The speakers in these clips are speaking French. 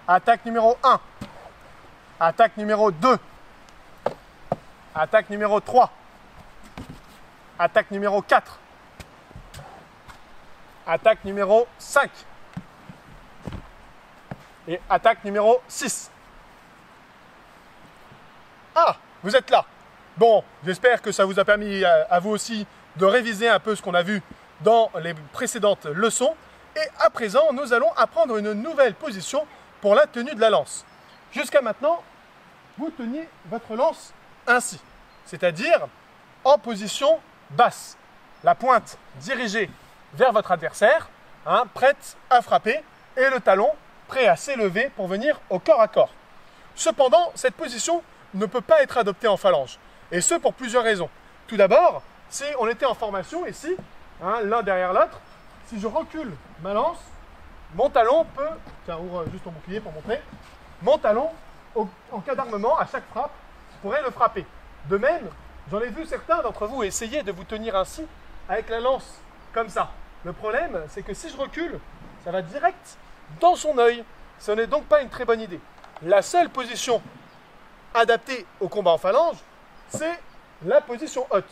Attaque numéro 1. Attaque numéro 2. Attaque numéro 3. Attaque numéro 4. Attaque numéro 5. Et attaque numéro 6. Ah, vous êtes là. Bon, j'espère que ça vous a permis à vous aussi de réviser un peu ce qu'on a vu dans les précédentes leçons. Et à présent, nous allons apprendre une nouvelle position pour la tenue de la lance. Jusqu'à maintenant, vous teniez votre lance ainsi, c'est-à-dire en position basse. La pointe dirigée vers votre adversaire, prête à frapper, et le talon prêt à s'élever pour venir au corps à corps. Cependant, cette position ne peut pas être adoptée en phalange, et ce pour plusieurs raisons. Tout d'abord, si on était en formation ici, l'un derrière l'autre, si je recule ma lance, mon talon peut, tiens, ouvre juste ton bouclier pour montrer, mon talon, en cas d'armement, à chaque frappe, pourrait le frapper. De même, j'en ai vu certains d'entre vous essayer de vous tenir ainsi, avec la lance, comme ça. Le problème, c'est que si je recule, ça va direct dans son œil. Ce n'est donc pas une très bonne idée. La seule position adaptée au combat en phalange, c'est la position haute.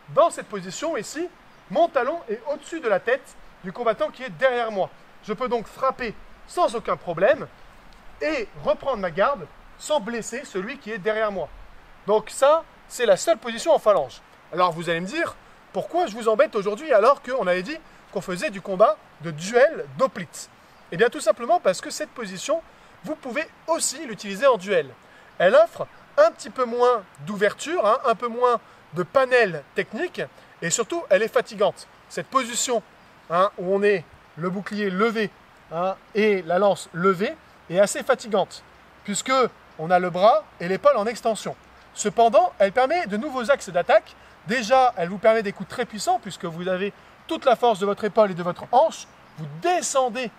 Dans cette position ici, mon talon est au-dessus de la tête du combattant qui est derrière moi. Je peux donc frapper sans aucun problème et reprendre ma garde sans blesser celui qui est derrière moi. Donc ça, c'est la seule position en phalange. Alors vous allez me dire, pourquoi je vous embête aujourd'hui alors qu'on avait dit qu'on faisait du combat de duel d'Oplitz? Eh bien tout simplement parce que cette position, vous pouvez aussi l'utiliser en duel. Elle offre un petit peu moins d'ouverture, un peu moins de panel technique, et surtout elle est fatigante. Cette position où on est le bouclier levé et la lance levée est assez fatigante, puisque on a le bras et l'épaule en extension. Cependant, elle permet de nouveaux axes d'attaque. Déjà, elle vous permet des coups très puissants, puisque vous avez toute la force de votre épaule et de votre hanche. Vous descendez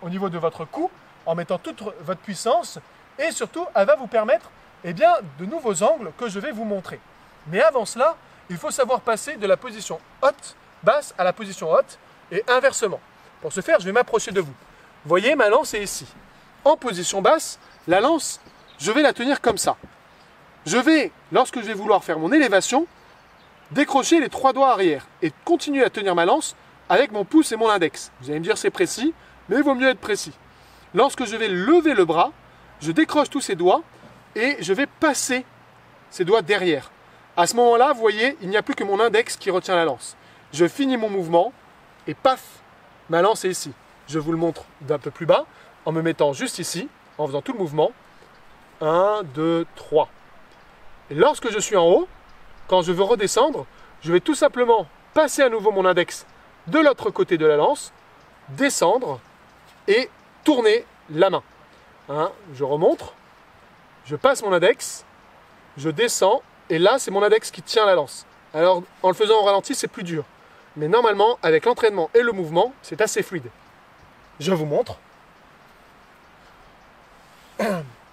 au niveau de votre cou en mettant toute votre puissance, et surtout, elle va vous permettre de nouveaux angles que je vais vous montrer. Mais avant cela, il faut savoir passer de la position haute, basse à la position haute, et inversement. Pour ce faire, je vais m'approcher de vous. Vous voyez, ma lance est ici. En position basse, la lance, je vais la tenir comme ça. Je vais, lorsque je vais vouloir faire mon élévation, décrocher les 3 doigts arrière et continuer à tenir ma lance avec mon pouce et mon index. Vous allez me dire c'est précis, mais il vaut mieux être précis. Lorsque je vais lever le bras, je décroche tous ces doigts et je vais passer ces doigts derrière. À ce moment-là, vous voyez, il n'y a plus que mon index qui retient la lance. Je finis mon mouvement et paf, ma lance est ici. Je vous le montre d'un peu plus bas en me mettant juste ici, en faisant tout le mouvement. 1, 2, 3. Et lorsque je suis en haut, quand je veux redescendre, je vais tout simplement passer à nouveau mon index de l'autre côté de la lance, descendre et tourner la main. Je remonte, je passe mon index, je descends, et là c'est mon index qui tient la lance. Alors en le faisant au ralenti, c'est plus dur. Mais normalement, avec l'entraînement et le mouvement, c'est assez fluide. Je vous montre.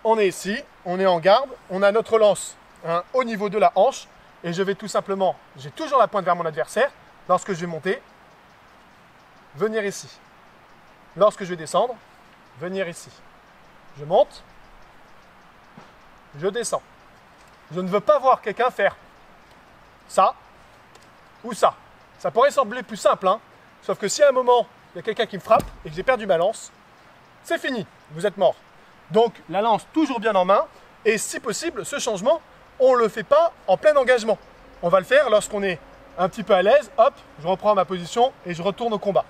On est ici, on est en garde, on a notre lance au niveau de la hanche, et je vais tout simplement, j'ai toujours la pointe vers mon adversaire, lorsque je vais monter, venir ici. Lorsque je vais descendre, venir ici. Je monte, je descends. Je ne veux pas voir quelqu'un faire ça ou ça. Ça pourrait sembler plus simple, sauf que si à un moment, il y a quelqu'un qui me frappe et que j'ai perdu ma lance, c'est fini, vous êtes mort. Donc la lance toujours bien en main, et si possible, ce changement, on ne le fait pas en plein engagement. On va le faire lorsqu'on est un petit peu à l'aise, hop, je reprends ma position et je retourne au combat.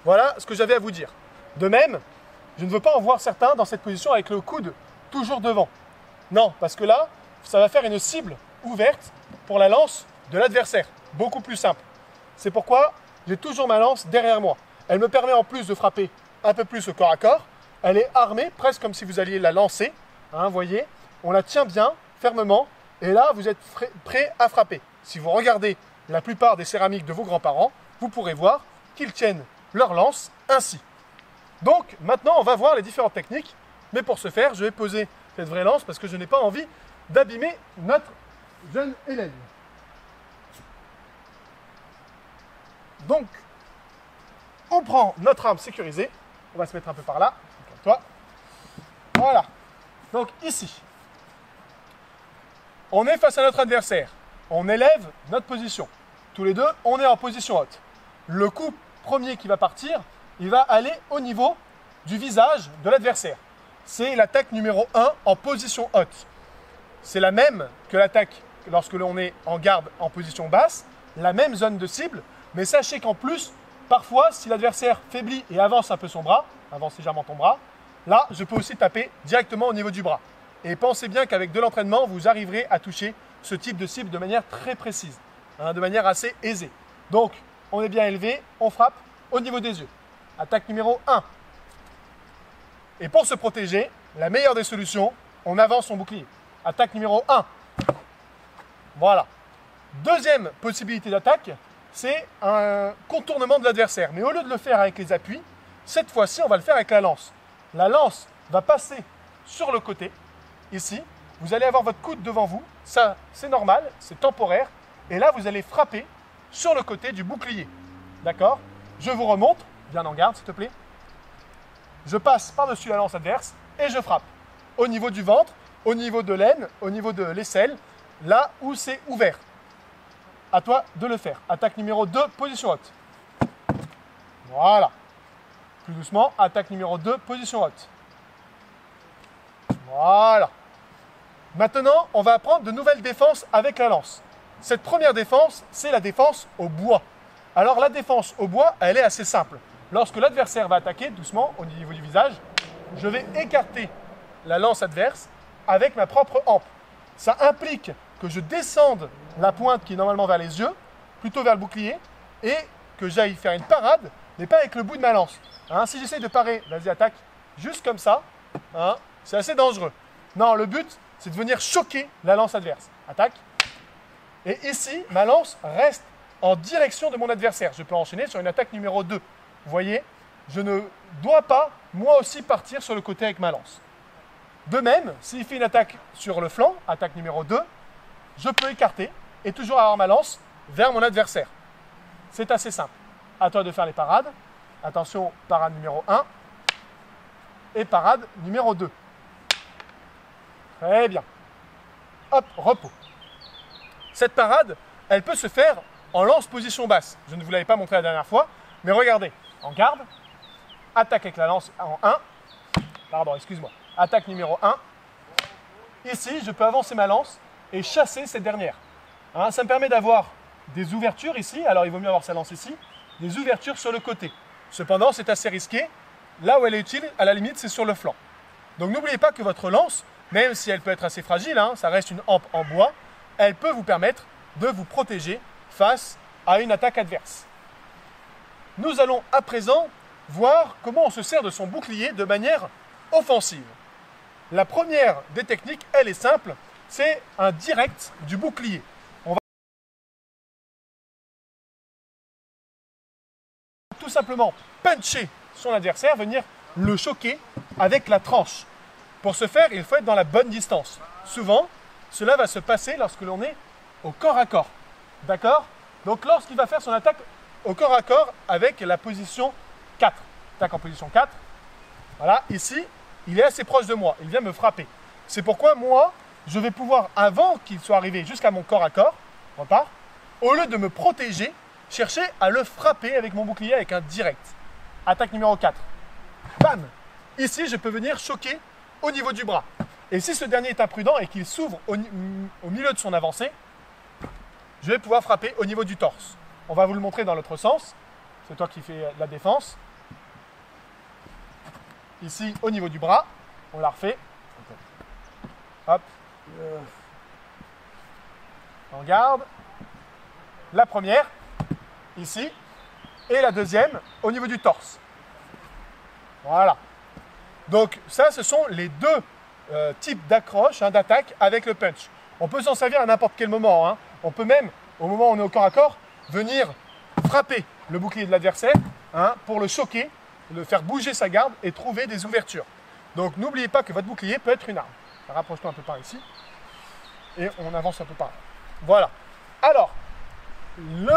Voilà ce que j'avais à vous dire. De même, je ne veux pas en voir certains dans cette position avec le coude toujours devant. Non, parce que là, ça va faire une cible ouverte pour la lance de l'adversaire. Beaucoup plus simple. C'est pourquoi j'ai toujours ma lance derrière moi. Elle me permet en plus de frapper un peu plus au corps à corps. Elle est armée, presque comme si vous alliez la lancer. Vous voyez, on la tient bien, fermement. Et là, vous êtes prêt à frapper. Si vous regardez la plupart des céramiques de vos grands-parents, vous pourrez voir qu'ils tiennent leur lance ainsi. Donc, maintenant, on va voir les différentes techniques. Mais pour ce faire, je vais poser cette vraie lance parce que je n'ai pas envie d'abîmer notre jeune élève. Donc, on prend notre arme sécurisée. On va se mettre un peu par là. Toi. Donc ici, on est face à notre adversaire. On élève notre position. Tous les deux, on est en position haute. Le coup premier qui va partir, il va aller au niveau du visage de l'adversaire. C'est l'attaque numéro 1 en position haute. C'est la même que l'attaque lorsque l'on est en garde en position basse, la même zone de cible, mais sachez qu'en plus, parfois, si l'adversaire faiblit et avance un peu son bras, avance légèrement ton bras, là, je peux aussi taper directement au niveau du bras. Et pensez bien qu'avec de l'entraînement, vous arriverez à toucher ce type de cible de manière très précise, de manière assez aisée. Donc, on est bien élevé, on frappe au niveau des yeux. Attaque numéro 1. Et pour se protéger, la meilleure des solutions, on avance son bouclier. Attaque numéro 1. Voilà. Deuxième possibilité d'attaque, c'est un contournement de l'adversaire. Mais au lieu de le faire avec les appuis, cette fois-ci, on va le faire avec la lance. La lance va passer sur le côté, ici. Vous allez avoir votre coude devant vous. Ça, c'est normal, c'est temporaire. Et là, vous allez frapper sur le côté du bouclier. D'accord? Je vous remonte. Bien en garde, s'il te plaît. Je passe par-dessus la lance adverse et je frappe. Au niveau du ventre, au niveau de l'aine, au niveau de l'aisselle, là où c'est ouvert. À toi de le faire. Attaque numéro 2, position haute. Voilà. Plus doucement, attaque numéro 2, position haute. Voilà. Maintenant, on va apprendre de nouvelles défenses avec la lance. Cette première défense, c'est la défense au bois. Alors la défense au bois, elle est assez simple. Lorsque l'adversaire va attaquer doucement au niveau du visage, je vais écarter la lance adverse avec ma propre hampe. Ça implique que je descende la pointe qui est normalement vers les yeux, plutôt vers le bouclier, et que j'aille faire une parade, mais pas avec le bout de ma lance. Si j'essaye de parer, vas-y attaque, juste comme ça, c'est assez dangereux. Non, le but, c'est de venir choquer la lance adverse. Attaque. Et ici, ma lance reste en direction de mon adversaire. Je peux enchaîner sur une attaque numéro 2. Vous voyez, je ne dois pas, moi aussi, partir sur le côté avec ma lance. De même, s'il fait une attaque sur le flanc, attaque numéro 2, je peux écarter et toujours avoir ma lance vers mon adversaire. C'est assez simple. À toi de faire les parades. Attention, parade numéro 1 et parade numéro 2. Très bien. Hop, repos. Cette parade, elle peut se faire en lance position basse. Je ne vous l'avais pas montré la dernière fois, mais regardez. En garde, attaque avec la lance en 1. Pardon, excuse-moi. Attaque numéro 1. Ici, je peux avancer ma lance et chasser cette dernière. Ça me permet d'avoir des ouvertures ici. Alors, il vaut mieux avoir sa lance ici. Des ouvertures sur le côté. Cependant, c'est assez risqué. Là où elle est utile, à la limite, c'est sur le flanc. Donc, n'oubliez pas que votre lance, même si elle peut être assez fragile, ça reste une hampe en bois, elle peut vous permettre de vous protéger face à une attaque adverse. Nous allons à présent voir comment on se sert de son bouclier de manière offensive. La première des techniques, elle est simple, c'est un direct du bouclier. On va tout simplement puncher son adversaire, venir le choquer avec la tranche. Pour ce faire, il faut être dans la bonne distance. Souvent, cela va se passer lorsque l'on est au corps à corps. D'accord? Donc lorsqu'il va faire son attaque au corps à corps avec la position 4. Attaque en position 4. Voilà, ici, il est assez proche de moi. Il vient me frapper. C'est pourquoi moi, je vais pouvoir, avant qu'il soit arrivé jusqu'à mon corps à corps, repart, au lieu de me protéger, chercher à le frapper avec mon bouclier avec un direct. Attaque numéro 4. Bam! Ici, je peux venir choquer au niveau du bras. Et si ce dernier est imprudent et qu'il s'ouvre au milieu de son avancée, je vais pouvoir frapper au niveau du torse. On va vous le montrer dans l'autre sens. C'est toi qui fais la défense. Ici, au niveau du bras, on la refait. Hop. On garde. La première, ici. Et la deuxième, au niveau du torse. Voilà. Donc, ça, ce sont les deux types d'accroche, d'attaque avec le punch. On peut s'en servir à n'importe quel moment. On peut même, au moment où on est au corps à corps, venir frapper le bouclier de l'adversaire pour le choquer, le faire bouger sa garde et trouver des ouvertures. Donc n'oubliez pas que votre bouclier peut être une arme. Rapproche-toi un peu par ici et on avance un peu par là. Voilà. Alors, le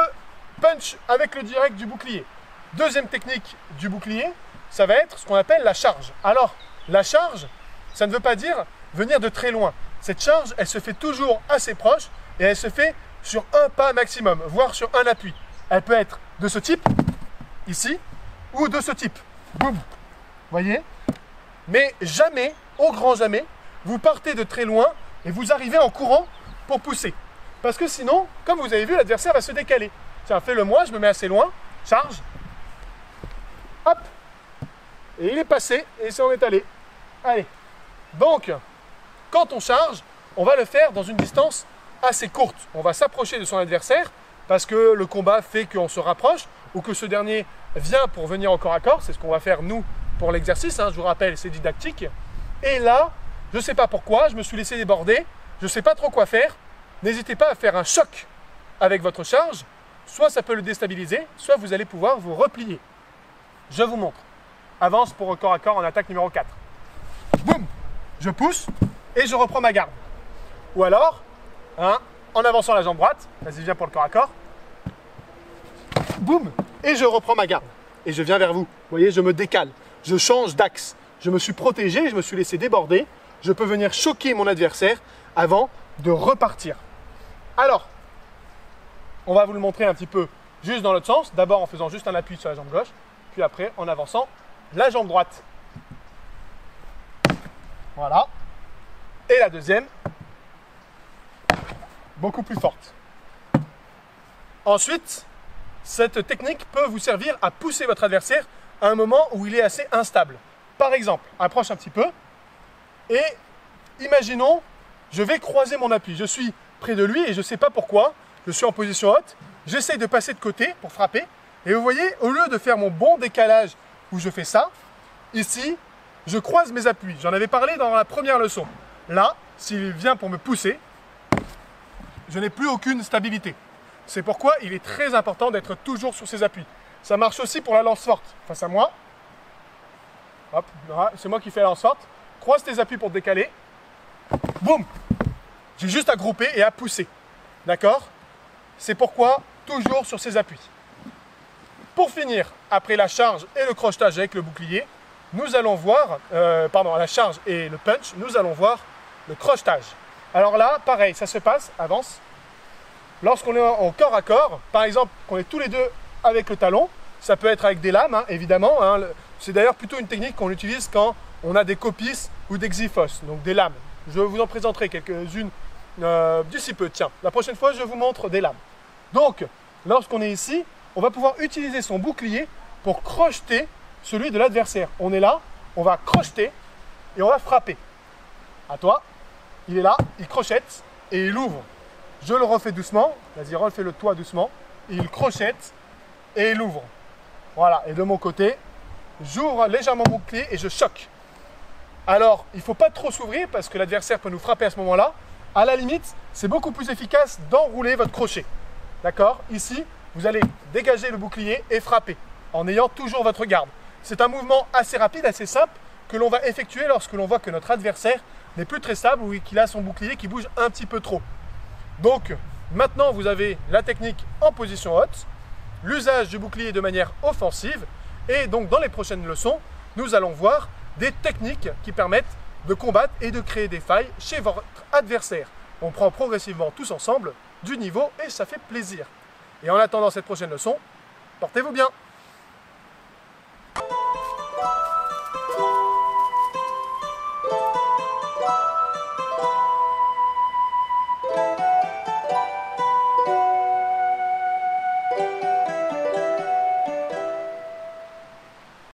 punch avec le direct du bouclier. Deuxième technique du bouclier, ça va être ce qu'on appelle la charge. Alors, la charge, ça ne veut pas dire venir de très loin. Cette charge, elle se fait toujours assez proche et elle se fait sur un pas maximum, voire sur un appui. Elle peut être de ce type, ici, ou de ce type. Boum. Voyez? Mais jamais, au grand jamais, vous partez de très loin et vous arrivez en courant pour pousser. Parce que sinon, comme vous avez vu, l'adversaire va se décaler. Tiens, fais-le moi, je me mets assez loin, charge. Hop. Et il est passé et ça en est allé. Allez. Donc, quand on charge, on va le faire dans une distance assez courte. On va s'approcher de son adversaire parce que le combat fait qu'on se rapproche ou que ce dernier vient pour venir au corps à corps. C'est ce qu'on va faire nous pour l'exercice. Je vous rappelle, c'est didactique. Et là, je ne sais pas pourquoi, je me suis laissé déborder. Je ne sais pas trop quoi faire. N'hésitez pas à faire un choc avec votre charge. Soit ça peut le déstabiliser, soit vous allez pouvoir vous replier. Je vous montre. Avance pour corps à corps en attaque numéro 4. Boum. Je pousse et je reprends ma garde. Ou alors, en avançant la jambe droite, vas-y, viens pour le corps à corps. Boum. Et je reprends ma garde. Et je viens vers vous. Vous voyez, je me décale. Je change d'axe. Je me suis protégé, je me suis laissé déborder. Je peux venir choquer mon adversaire avant de repartir. Alors, on va vous le montrer un petit peu juste dans l'autre sens. D'abord en faisant juste un appui sur la jambe gauche. Puis après, en avançant la jambe droite. Voilà. Et la deuxième, beaucoup plus forte. Ensuite, cette technique peut vous servir à pousser votre adversaire à un moment où il est assez instable. Par exemple, approche un petit peu et imaginons, je vais croiser mon appui. Je suis près de lui et je ne sais pas pourquoi, je suis en position haute, j'essaye de passer de côté pour frapper et vous voyez, au lieu de faire mon bon décalage où je fais ça, ici, je croise mes appuis. J'en avais parlé dans la première leçon. Là, s'il vient pour me pousser, je n'ai plus aucune stabilité. C'est pourquoi il est très important d'être toujours sur ses appuis. Ça marche aussi pour la lance forte. Face à moi, hop, c'est moi qui fais la lance forte. Croise tes appuis pour te décaler. Boum. J'ai juste à grouper et à pousser. D'accord? C'est pourquoi toujours sur ses appuis. Pour finir, après la charge et le crochetage avec le bouclier, nous allons voir, la charge et le punch, nous allons voir le crochetage. Alors là, pareil, ça se passe, avance. Lorsqu'on est en corps à corps, par exemple, qu'on est tous les deux avec le talon, ça peut être avec des lames, évidemment. C'est d'ailleurs plutôt une technique qu'on utilise quand on a des copices ou des xyphos, donc des lames. Je vous en présenterai quelques-unes d'ici peu. Tiens, la prochaine fois, je vous montre des lames. Donc, lorsqu'on est ici, on va pouvoir utiliser son bouclier pour crocheter celui de l'adversaire. On est là, on va crocheter et on va frapper. À toi, il est là, il crochette et il ouvre. Je le refais doucement, vas-y, refais-le toi doucement. Il crochette et il ouvre. Voilà, et de mon côté, j'ouvre légèrement mon bouclier et je choque. Alors, il ne faut pas trop s'ouvrir parce que l'adversaire peut nous frapper à ce moment-là. À la limite, c'est beaucoup plus efficace d'enrouler votre crochet. D'accord? Ici, vous allez dégager le bouclier et frapper en ayant toujours votre garde. C'est un mouvement assez rapide, assez simple que l'on va effectuer lorsque l'on voit que notre adversaire n'est plus très stable ou qu'il a son bouclier qui bouge un petit peu trop. Donc, maintenant, vous avez la technique en position haute, l'usage du bouclier de manière offensive et donc dans les prochaines leçons, nous allons voir des techniques qui permettent de combattre et de créer des failles chez votre adversaire. On prend progressivement tous ensemble du niveau et ça fait plaisir. Et en attendant cette prochaine leçon, portez-vous bien!